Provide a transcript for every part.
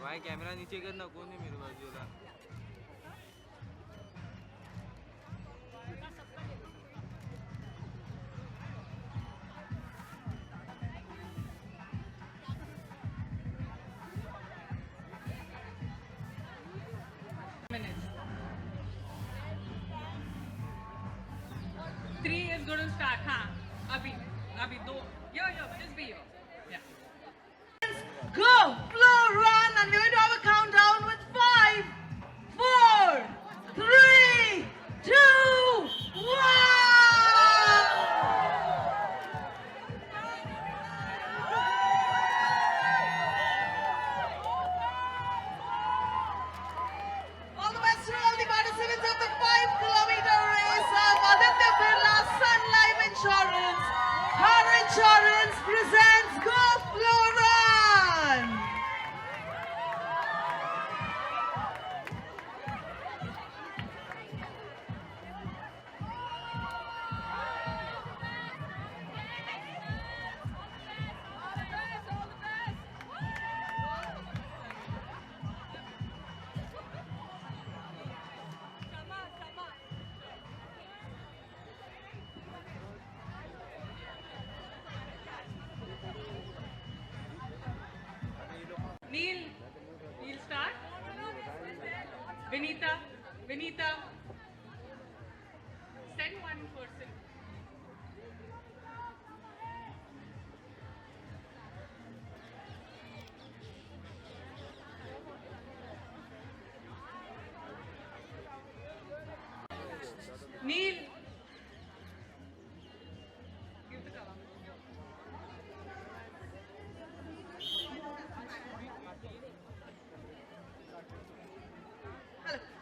भाई कैमरा नीचे करना, कौन है मेरे बाजूला? Minutes. 3 is going to start. Abhi, do. Yo, just be yo. Yeah. Go, flow, run, and we're going to have a countdown with 5, 4, 3, 2, 1. All the best to all the participants of the 5-kilometer race of Aditya Birla Sun Life Insurance. Her insurance presents Go Flow Run. Neil start. Vinita. Send one person. Neil. Give the cover.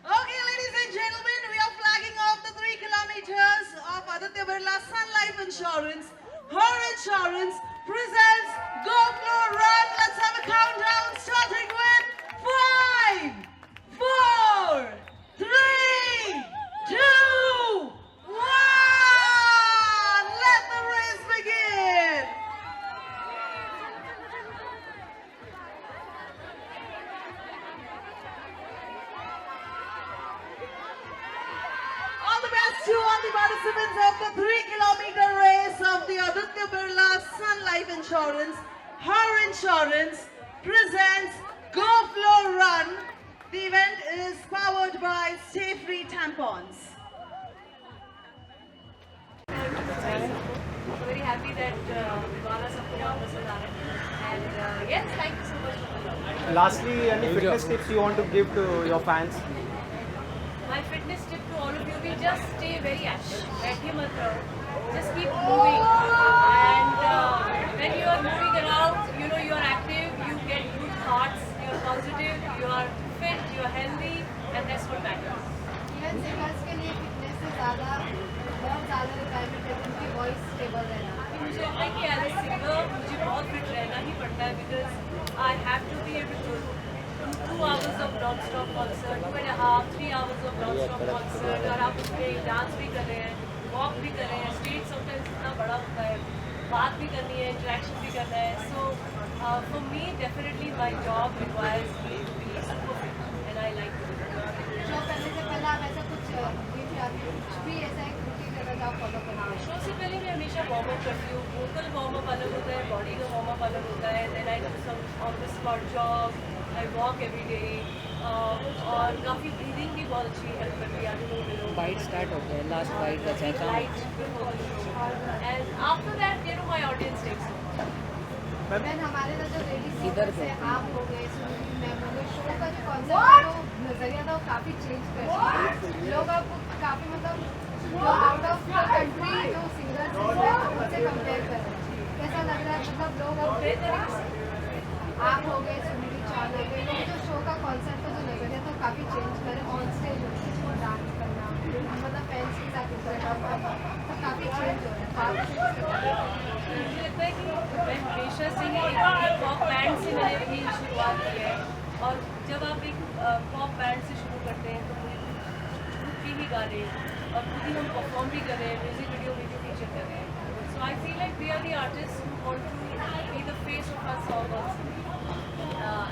Okay, ladies and gentlemen, we are flagging off the 3 kilometers of Aditya Birla Sun Life Insurance. Her insurance presents Go Flow Run. Let's have a countdown starting with 5, 4, 3, 2, 1. Let the race begin. All the best to all the participants of the 3-kilometer race of the Aditya Birla Sun Life Insurance. Her insurance presents Go Flow Run. The event is powered by Stay Free Tampons. Very happy that Vivana Sapna was on it. And yes, thank you so much for the love. Lastly, any fitness tips you want to give to your fans? My fitness tip to all of you will just stay very active. Just keep moving. And when you are moving around, you know you are active, you get good thoughts, you are positive, you are fit, you are healthy, and that's what matters. Even singers के लिए fitness से ज़्यादा बहुत ज़्यादा requirement है उनकी voice stable रहना. मुझे लगता है कि एज ए सिंगर मुझे बहुत फिट रहना ही पड़ता है because I have to be able to 2 hours of non-stop concert, 2.5, 3 hours of non-stop concert और आप उसमें डांस भी कर रहे हैं, वॉक भी कर रहे हैं, स्टेज समटाइम्स इतना बड़ा होता है, बात भी करनी है, इंटरेक्शन भी करना है. So for me definitely my job requires me to be super fit and I like to. Show करने से पहले आप ऐसा कुछ कुछ भी ऐसा एक रूटीन अगर आप फॉलो करना है. शो से पहले मैं हमेशा वार्म अप करती हूँ. वोकल वार्म अप अलग होता है, बॉडी का वार्म अप अलग होता है. Then I do some on the spot job, I walk every day और काफ़ी ब्रीदिंग भी बहुत अच्छी हेल्प करती है. बाइट स्टार्ट होते हैं, लास्ट बाइट बचा है. Light and after that you know my audience takes. Ma'am हमारे ना जो लेडीज इधर से को। आप हो गए सुनील मैम हो गए, शो का जो कॉन्सेप्ट जो नजरिया था वो काफ़ी चेंज कर दिया. लोग आपको काफ़ी मतलब जो आउट ऑफ द कंट्री जो सिंगर्स हैं उनसे कंपेयर कर रहे हैं. कैसा लग रहा है मतलब लोग अब आप हो गए सुनील चाल हो गए, लोग जो शो का कॉन्सेप्ट का जो नजरिया था वो काफ़ी चेंज करे ऑन स्टेज डांस करना मतलब फैंस के साथ इंटरेक्ट करना तो काफ़ी चेंज हो रहा है. मुझे लगता है कि मैं हमेशा से ही एक पॉप बैंड से मैंने अपनी शुरुआत की है और जब आप एक पॉप बैंड से शुरू करते हैं तो मुझे खुद के ही गाने और खुद ही हम परफॉर्म भी कर रहे हैं, म्यूजिक वीडियो में भी फीचर कर रहे हैं. So I feel like we are the artist who want to be the face of our song also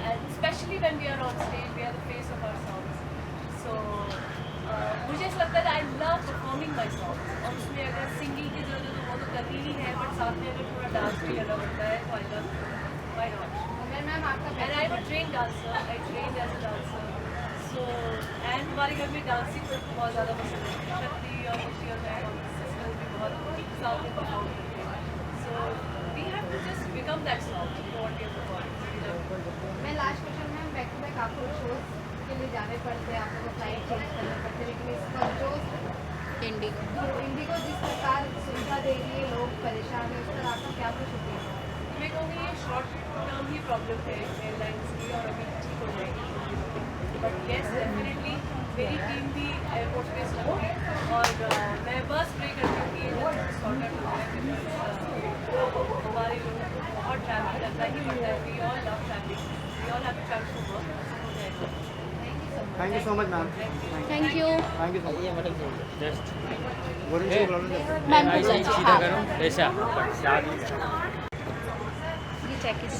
and specially when we are on stage, we are the face of our songs. So मुझे ऐसा लगता है I love performing my songs. और उसमें अगर singing की जरूरत है तो वो तो करनी ही है, बट साथ में अगर थोड़ा डांस भी करना पड़ता है तो I love it. Why not? Ma'am आपका And I'm a trained dancer. I trained as a dancer. So and हमारे घर में डांसिंग को बहुत ज़्यादा पसंद है. शक्ति और खुशी और मैं और सिस्टर्स भी बहुत साथ में परफॉर्म करते हैं. So we have to just become that song. What we are performing. मैं लास्ट क्वेश्चन में बैक टू बैक आपको शोज के लिए जाने पड़ते हैं, आपको फ्लाइट चेंज करने पड़ते हैं, लेकिन इस पर जो इंडिगो जिस प्रकार सुविधा दे रही है, लोग परेशान है, उस पर आपका क्या कुछ ओपिनियन है? मैं कहूँगी ये शॉर्ट टर्म ही प्रॉब्लम है एयरलाइंस की और अभी ठीक हो जाएगी. बट येस डेफिनेटली मेरी टीम भी एयरपोर्ट पे स्टक है और मैं बस प्रे करती हूँ कि ये सॉर्ट आउट हो जाए. हमारे लोगों को बहुत ट्रैवल करना ही पड़ता है. We all love travelling, we all have to travel for work. हो जाएगा. Thank you so much, ma'am. Thank you Thank you so much. Just Wouldn't you belong to the- ma'am सीधा करो ऐसा ये चेक इज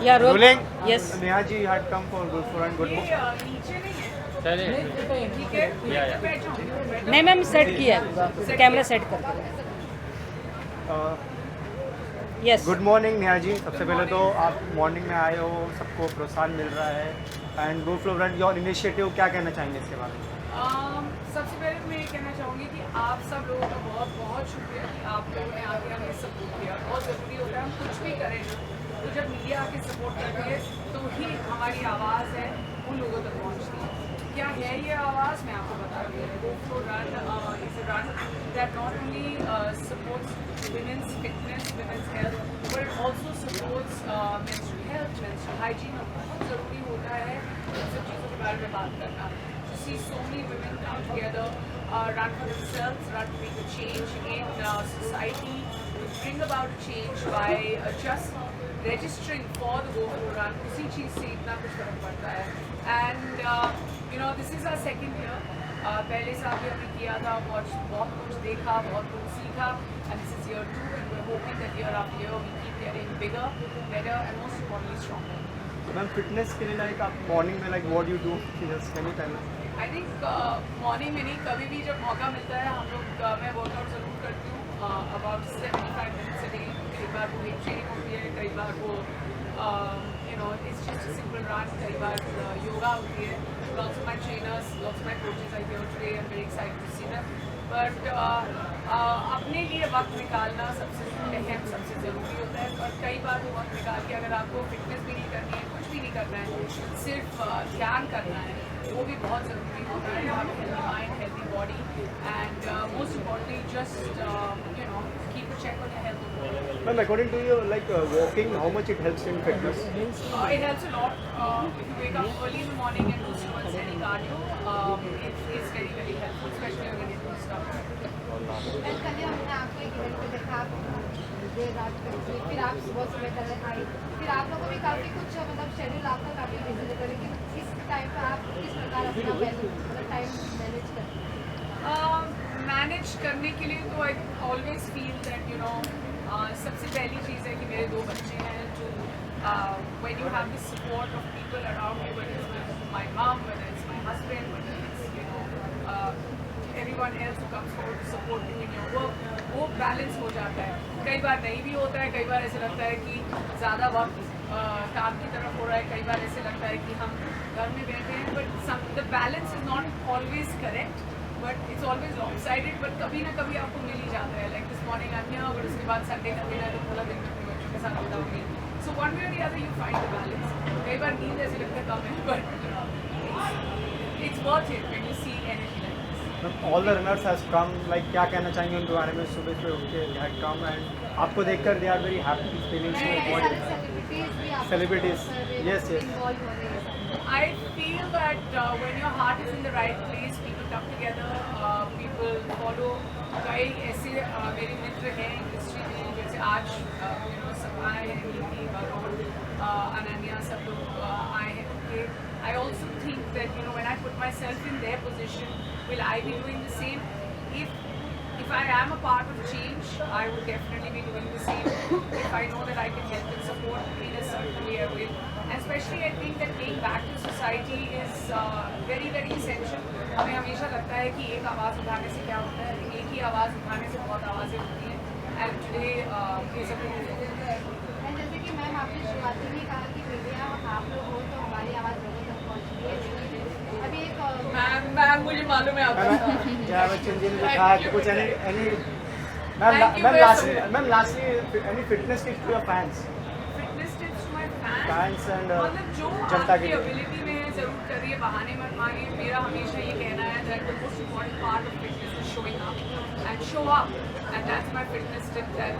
या Rolling. Yes Neha ji had come for good for and good. नीचे नहीं है, चले ठीक है, या बैठ जाओ. नहीं मैम सेट किया है कैमरा सेट कर yes good morning Neha ji. सबसे पहले तो आप मॉर्निंग में आए हो, सबको प्रोत्साहन मिल रहा है and go flow brand your initiative, क्या कहना चाहेंगे इसके बारे में? सबसे पहले मैं ये कहना चाहूँगी कि आप सब लोगों का बहुत बहुत शुक्रिया कि आप लोगों ने आके हमें सपोर्ट किया. बहुत ज़रूरी होता है हम कुछ भी करें तो जब मीडिया आके सपोर्ट करती है तो ही हमारी आवाज़ है उन लोगों तक पहुँचती है. क्या है ये आवाज़, मैं आपको बता रही हूँ. Go flow run is a run that not only supports women's fitness, women's health, but it also supports menstrual health, menstrual hygiene. और बहुत ज़रूरी होता है इन सब चीज़ों के बारे में बात करना. To see so many women come together, run for themselves, run to make a change in society, to bring about a change by just registering for the Go Flow Run. उसी चीज़ से इतना कुछ फर्क पड़ता है. And this is our second year. पहले साल भी हमने किया था, बहुत कुछ देखा, बहुत कुछ सीखा. And this is year 2, and we're hoping that year after year we keep getting bigger, better, and most importantly stronger. Ma'am fitness के लिए लाइक आप मॉर्निंग में like what you do, just can you tell us? I think morning में नहीं, कभी भी जब मौका मिलता है हम लोग मैं वर्कआउट ज़रूर करती हूँ. About 75 minutes a day. कई बार वो वेट ट्रेनिंग होती है, कई बार वो it's just a simple run, कई बार योगा होती है. Lots of my trainers, lots of my coaches are here today. I'm very excited to see them. But अपने लिए वक्त निकालना सबसे अहम, सबसे ज़रूरी होता है. और कई बार वो वक्त निकाल के अगर आपको फिटनेस भी नहीं करनी है, कुछ भी नहीं करना है, सिर्फ ध्यान करना है, वो भी बहुत ज़रूरी होता है. आप healthy mind, healthy body, and most importantly just keep a check on your health. Ma'am, according to you, like walking, how much it helps in fitness? It helps a lot. If you wake up early in the morning and do some steady cardio, it is very, very helpful, especially when you do stuff. कल हमने आपको एक event पे देखा, आप देर रात तक सोए, फिर आप सुबह सुबह कर आई, फिर आप लोगों को भी काफ़ी कुछ मतलब शेड्यूल आपका काफ़ी बिजी रहता है, लेकिन इस टाइम पर आप किस प्रकार अपना टाइम मैनेज करते हैं? मैनेज करने के लिए तो आई ऑलवेज फील दैट सबसे पहली चीज़ है कि मेरे 2 बच्चे हैं. जो when you have the support of people around you, whether it's my mom, whether it's my husband, whether it's everyone else who comes forward to support you in your work, वो balance हो जाता है. कई बार नहीं भी होता है, कई बार ऐसे लगता है कि ज़्यादा वक्त काम की तरफ हो रहा है, कई बार ऐसे लगता है कि हम घर में बैठे हैं. But the balance is not always correct, but it's always long sided. But कभी ना कभी आपको मिल ही जाता है. Like this morning I am here, और उसके बाद संडे का दिन है तो पूरा दिन अपने बच्चों के साथ बिताऊंगी. सो वन वे और the other you find the balance. कई बार नींद ऐसे लगता है कम है, but it's worth it when you see energy like this. All the runners has come, like क्या कहना चाहेंगे उनके बारे में? सुबह से उठ के हैड कम एंड आपको देखकर they are very happy feeling so सारे सेलिब्रिटीज भी आप Celebrities. Yes, yes. इन्वॉल्व हो रहे हैं. I feel that when your heart is in the right place, people come together, people follow. कई ऐसे मेरे मित्र हैं इंडस्ट्री में, जैसे आज सपना है, नीति, वरुण, अनन्या, सब लोग आए हैं. I also think that when I put myself in their position, will I be doing the same? If if I am a part of change, I would definitely be doing the same. If I know that I can help and support in a certain way, I will. And especially I think that being back to society is very very essential. हमें हमेशा लगता है कि एक आवाज़ उठाने से क्या होता है, एक ही आवाज़ उठाने से बहुत आवाज़ें होती हैं. And today ये सब एंड जैसे कि मैम आपने शुरुआती में कहा कि मीडिया आप लोग हो तो हमारी आवाज़ लोगों तक पहुँचती है. अभी एक मैम मुझे मालूम है आपको. क्या बच्चन जी ने लिखा है कि कुछ any Thank you very much. Ma'am lastly any fitness tips to your fans? Fitness tips to my fans. Fans and मतलब जो जनता आपकी के लिए. एबिलिटी में है जरूर करिए, बहाने मत मारिए. मेरा हमेशा ये कहना है that the most important part of fitness is showing up and show up, and that's my fitness tip. That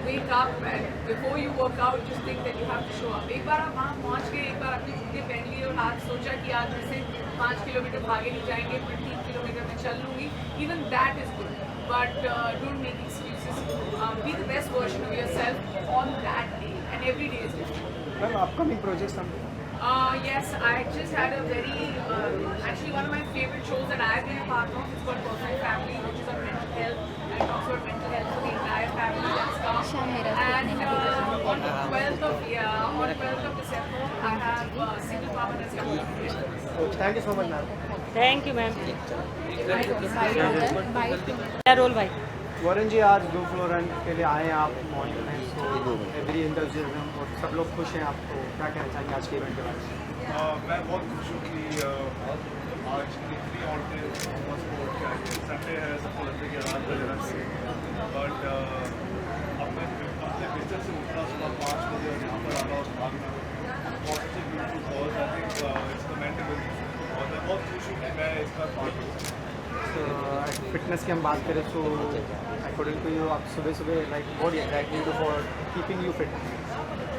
wake up and before you work out, just think that you have to show up. एक बार आप वहाँ पहुँच गए, एक बार अपनी जूते पहन लिए और आज सोचा कि आज जैसे 5 किलोमीटर भागे नहीं जाएंगे, फिर 3 किलोमीटर में चल लूँगी. Even that is good, but don't make excuses. Be the best version of yourself on that day, and every day is different. Ma'am upcoming projects हम Yes, I just had a very, actually one of my favorite shows that I've been a part of. It's called Perfect Family, which is on mental health and talks about mental health for the entire family and stuff. And on the 12th of December, I have Single Mama that's coming up. Thank you so much ma'am. Thank you ma'am. क्या role भाई? वरुण जी आज दो floor run के लिए आए हैं आप morning में, तो एवरी इंटरव्यू और सब लोग खुश हैं. आपको क्या कहना चाहेंगे आज के इवेंट के बारे में? मैं बहुत खुश हूँ कि आज इतनी औरतें स्पोर्ट के आई है. संडे है, सबको लगता है कि रात बजे रन से, बट अपने बिस्तर से उठना सुबह 5 बजे और यहाँ पर आना और भागना positive beautiful cause. I think it's commendable और मैं बहुत खुश हूँ कि मैं इसका पार्ट हूँ. फिटनेस की हम बात करें तो अकॉर्डिंग टू यू आप सुबह सुबह like what exactly do for keeping you fit?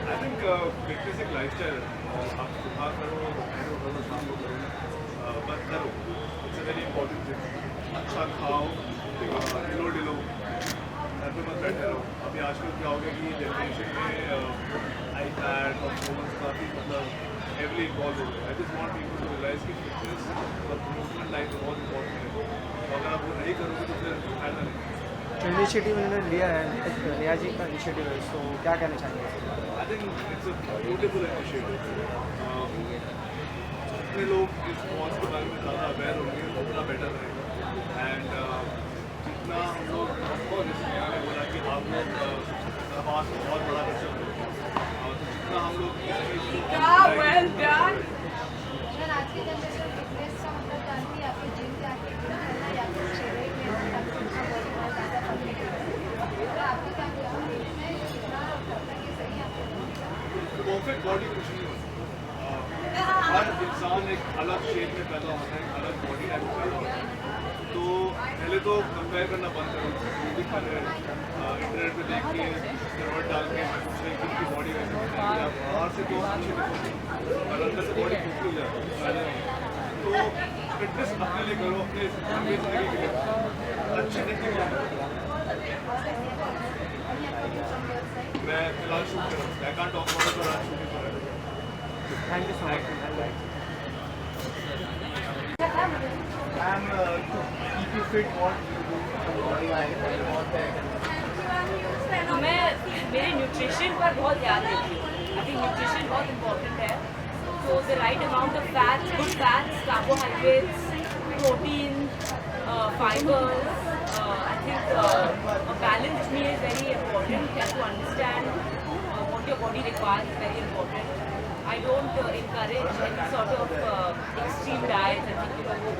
I think fitness एक लाइफ स्टाइल है. आप सुबह करो, दोपहर करो, शाम को करो, बस करो. It's a very important thing. अच्छा खाओ, हिलो डिलो, घर पे मत बैठे रहो. अभी आजकल क्या हो गया कि जनरेशन में आईपैड और फोन काफ़ी मतलब हेवली इन्वॉल्व हो गए. I just want people to realise कि फिटनेस और मूवमेंट लाइफ बहुत इंपॉर्टेंट है. तो अगर आप वो नहीं करोगे तो फिर फायदा नहीं. जो इनिशिएटिव उन्होंने लिया है, रिया जी का इनिशिएटिव है, तो क्या कहना चाहेंगे? I think it's a beautiful initiative. जितने लोग इस कॉज के बारे में ज़्यादा अवेयर होंगे उतना बेटर रहेगा. एंड जितना हम लोग मैंने बोला कि आप लोग समाज को बहुत बड़ा हिस्सा करें, तो जितना हम लोग Well done. अगर आज की जनरेशन फिटनेस का मतलब जानती है आपको जिम जाके जिम करना या फिर स्टेरॉइड लेना ताकि उनका बॉडी बहुत ज़्यादा परफेक्ट हो. तो आपको क्या लगता है इसमें कितना लगता है कि सही आपको? परफेक्ट बॉडी कुछ नहीं होती. हर इंसान एक अलग शेप में पैदा होता है, अलग बॉडी टाइप में पैदा होता है. तो पहले तो कंपेयर करना बंद करो. जो भी कर रहे हैं इंटरनेट पे देख के स्टेरॉइड डाल के कुछ नहीं, खुद की बॉडी वैसे होती है. बाहर से तो अच्छी दिखोगी और अंदर से बॉडी टूट जाती है. तो फिटनेस अपने लिए करो, अपने लंबी जिंदगी के लिए अच्छे दिखने के लिए. मैं फिलहाल शूट कर रहा हूँ. I can't talk about it, आज शूटिंग कर रहा हूँ. Thank you so much. Ma'am to keep you fit what you do body मैं मेरे न्यूट्रिशन पर बहुत ध्यान देती हूँ. आई थिंक न्यूट्रिशन बहुत इम्पोर्टेंट है. So the right amount of fats, good fats, carbohydrates, protein, fibers. I think a balanced meal is very important. You have to understand what your body requires is very important. I don't encourage any sort of extreme diets. I think वो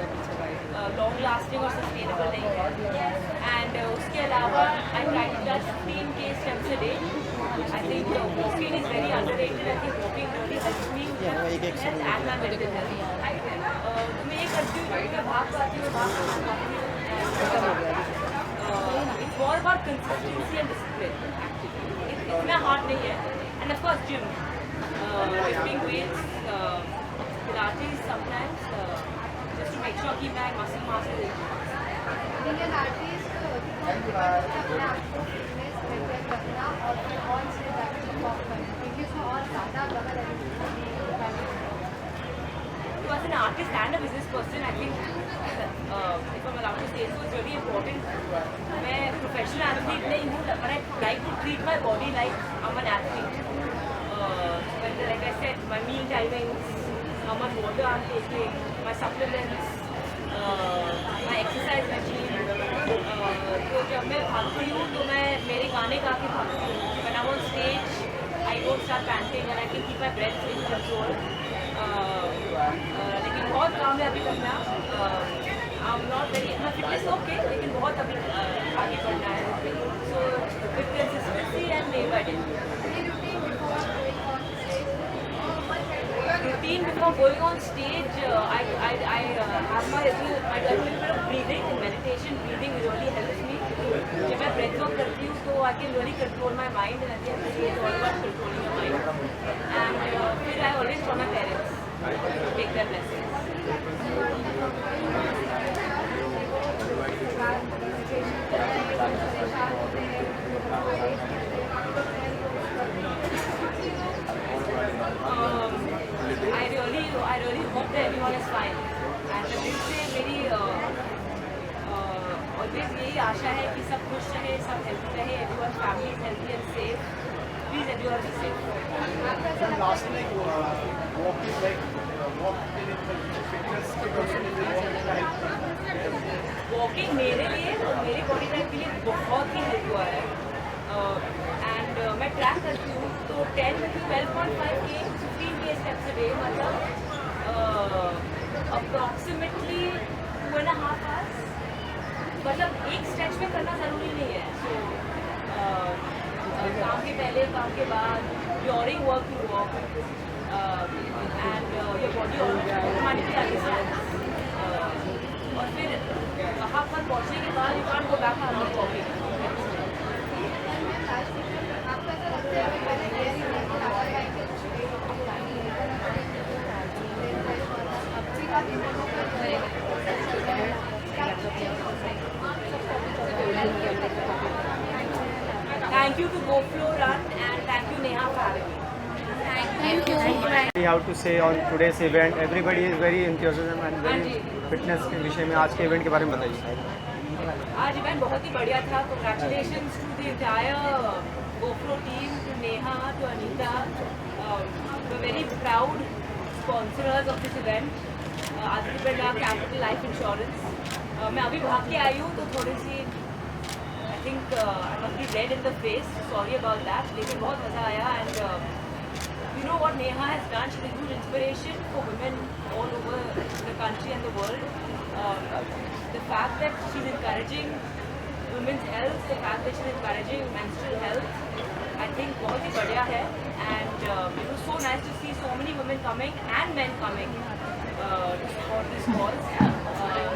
long lasting और sustainable नहीं है. And उसके अलावा I try to touch 15K steps a day. I think walking is very underrated. I think walking really helps me with health and my mental health. मैं ये करती हूँ कि मैं भाग पाती हूँ, it's more about consistency and discipline. इतना hard नहीं है. And of course gym, lifting weights, Pilates sometimes, just to make sure keep my muscle mass is Indian artist अपने आप को फिटनेस मेंटेन रखना और फिर ऑन से जाकर परफॉर्म करना क्योंकि उसमें और ज़्यादा गलत So as an artist and a business person, I think if I'm allowed to say so, it's really important. मैं professional athlete नहीं हूँ, but I like to treat my body like I'm an athlete. Like I said, my meal timings, how much water I'm taking, my supplements, my exercise regime. तो जब मैं भागती हूँ तो मैं मेरे गाने गा के भागती हूँ. When I'm on stage, I don't start panting and I can keep my breath in control. लेकिन बहुत काम है अभी करना. I'm not very, my fitness okay, लेकिन बहुत अभी आगे बढ़ना है. So with consistency and day by day. Routine before going on stage, I have my little bit of breathing and meditation. Breathing really helps me. जब मैं breath work करती हूँ तो I can really control my mind, and I think it's all about controlling your mind. And फिर I always call my parents to take their blessings. I really hope that everyone is fine. And the दिल से मेरी always यही आशा है कि सब खुश रहे, सब healthy रहे, everyone's family is healthy and safe. Please everyone be safe. Last like walking fitness के person is Walking मेरे लिए और मेरे body type के लिए बहुत ही हेल्प हुआ है. And मैं ट्रैक करती हूँ तो 12.5 k 15 k steps a day, मतलब approximately 2.5 hours. मतलब एक स्ट्रेच में करना ज़रूरी नहीं है. So काम के पहले, काम के बाद, during work you walk, and your body automatically understands. और फिर वहाँ पर पहुँचने के बाद you can't go back and walking. Thank you to GoFlow Run and thank you Neha for having me. Thank you. How to say on today's event, everybody is very enthusiastic and very fitness के विषय में आज के event के बारे में बताइए. आज इवेंट बहुत ही बढ़िया था. Congratulations to the entire GoFlow team, to Neha, to Anita. We're very proud sponsors of this event. Aditya Birla capital life insurance. मैं अभी भाग के आई हूँ तो थोड़ी सी I think I must be red in the face. Sorry about that. लेकिन बहुत मज़ा आया. And you know what Neha has done? She's a huge inspiration for women all over the country and the world. The fact that she's encouraging women's health, the fact that she's encouraging menstrual health, I think बहुत ही बढ़िया है. And it was so nice to see so many women coming and men coming to support this cause.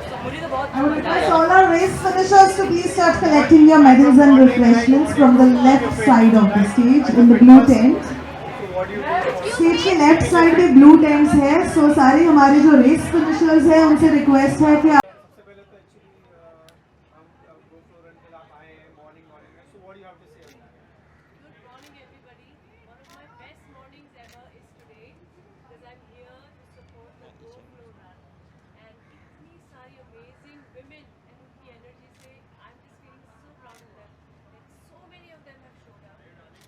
So मुझे तो बहुत I would मजा request आया. all our race finishers to please start collecting your medals and refreshments from the left side of the stage in the blue tent. Stage के left side में blue tents है. सो सारे हमारे जो race finishers हैं उनसे request है कि सबसे पहले तो एक्चुअली हम GoFlow Run के लिए आप आए हैं मॉर्निंग में. So what do you have to say on that? Good morning, everybody. One of my best mornings ever is today because I'm here to support the GoFlow Run. And इतनी सारी amazing women and उनकी energy से I'm just feeling so proud of them. Like so many of them have showed up.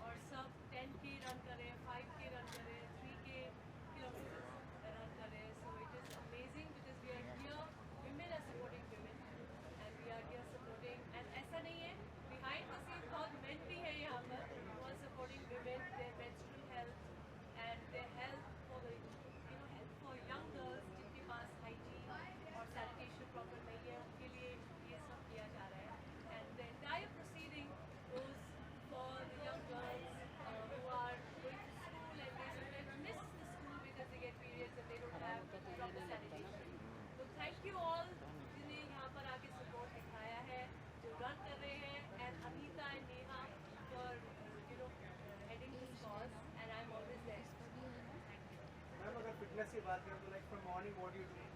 और सब 10k run कर रहे हैं, 5k run कर रहे हैं, 3k kilometers run कर रहे हैं. So it is amazing because we are here. Women are supporting women, and we are here supporting. And ऐसा नहीं है. Behind the scenes बहुत men भी हैं यहाँ पर who are supporting women, their menstrual health and their health for the health for young girls जिनके पास hygiene और sanitation proper नहीं है, उनके लिए ये सब किया जा रहा है. And the entire proceeding goes for the young girls who are going to school and they sometimes miss the school because they get periods and they don't have proper sanitation. So thank you all जिन्हें यहाँ पर आके support दिखाया है, जो run कर रहे हैं, and Anita and Neha for heading this cause, and I'm always there. Ma'am अगर फिटनेस की बात करें तो like from morning what do you do?